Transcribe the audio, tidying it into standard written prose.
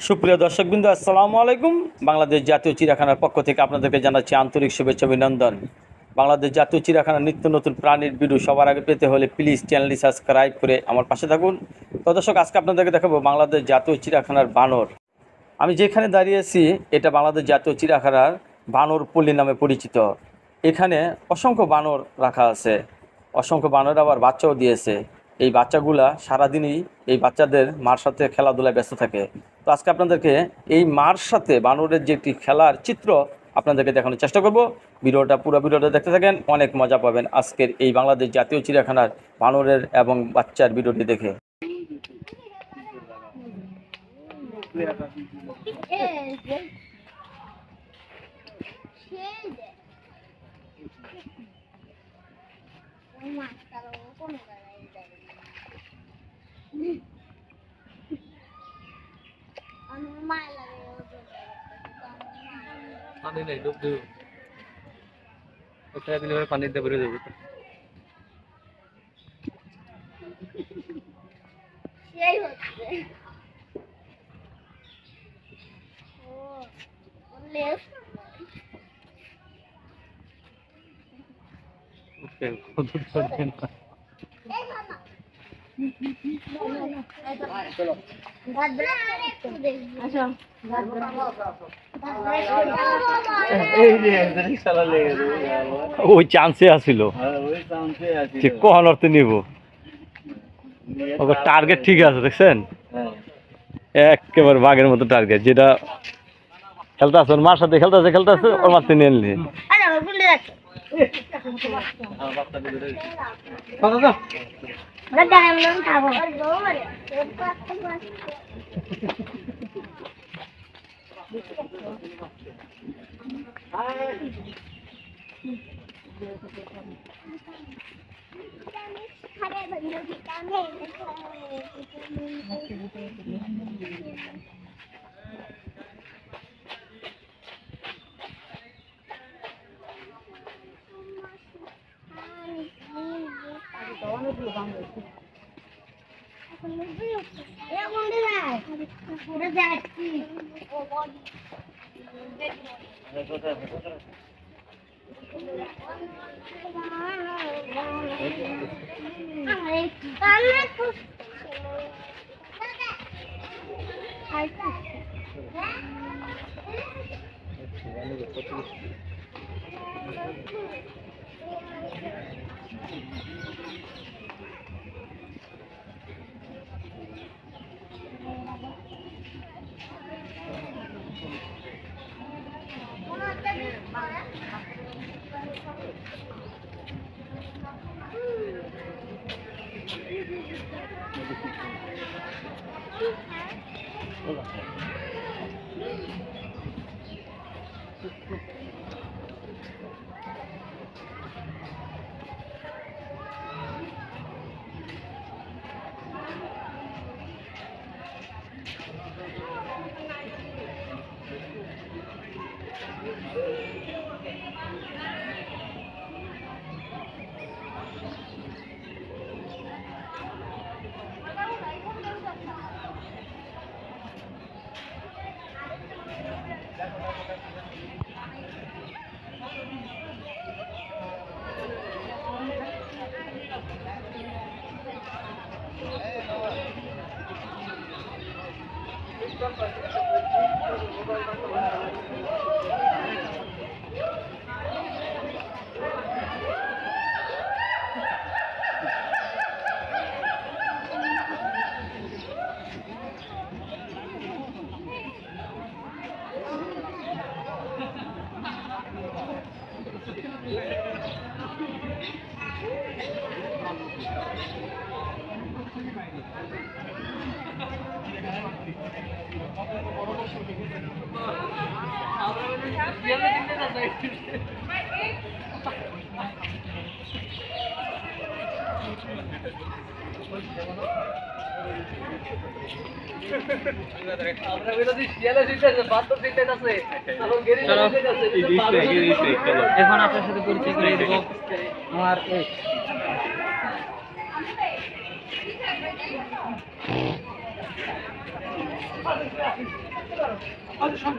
সুপ্রিয় দর্শকবৃন্দ, আসসালামু আলাইকুম। বাংলাদেশ জাতীয় চিড়িয়াখানার পক্ষ থেকে আপনাদেরকে জানাচ্ছি আন্তরিক শুভেচ্ছা অভিনন্দন। বাংলাদেশ জাতীয় চিড়িয়াখানার নিত্য নতুন প্রাণীর ভিডিও সবার আগে পেতে হলে প্লিজ চ্যানেলটি সাবস্ক্রাইব করে আমার পাশে থাকুন। তো দর্শক, আজকে আপনাদেরকে দেখাবো বাংলাদেশ জাতীয় চিড়িয়াখানার বানর। আমি যেখানে দাঁড়িয়ে আছি এটা বাংলাদেশ জাতীয় চিড়িয়াখানার বানর পল্লী নামে পরিচিত। এখানে অসংখ্য বানর রাখা আছে, অসংখ্য বানর আবার বাচ্চাও দিয়েছে। এই বাচ্চাগুলা সারাদিনই এই বাচ্চাদের মার সাথে খেলাধুলায় ব্যস্ত থাকে। তো আজকে আপনাদেরকে এই মার সাথে বানরের যে একটি খেলার চিত্র আপনাদেরকে দেখানোর চেষ্টা করব। পুরো ভিডিওটা দেখতে থাকেন, অনেক মজা পাবেন আজকের এই বাংলাদেশ জাতীয় চিড়িয়াখানার বানরের এবং বাচ্চার ভিডিওটি দেখে। পানি নেই, ডুব দিব ওটা দিলে পানিতে ভরে দেবো। সেই হচ্ছে ও লেস ওকে কত করবেন না। চলো ওই চান্সে আসিল যে কখন অর্থে নিব, ওকে টার্গেট ঠিক আছে, দেখছেন একেবারে বাঘের মতো টার্গেট। যেটা খেলতে আছে ওর মার সাথে খেলতে আছে ওর মারতে নিয়ে নিলি। এখন আপনার সাথে পরিচয় করে দেব আমার সব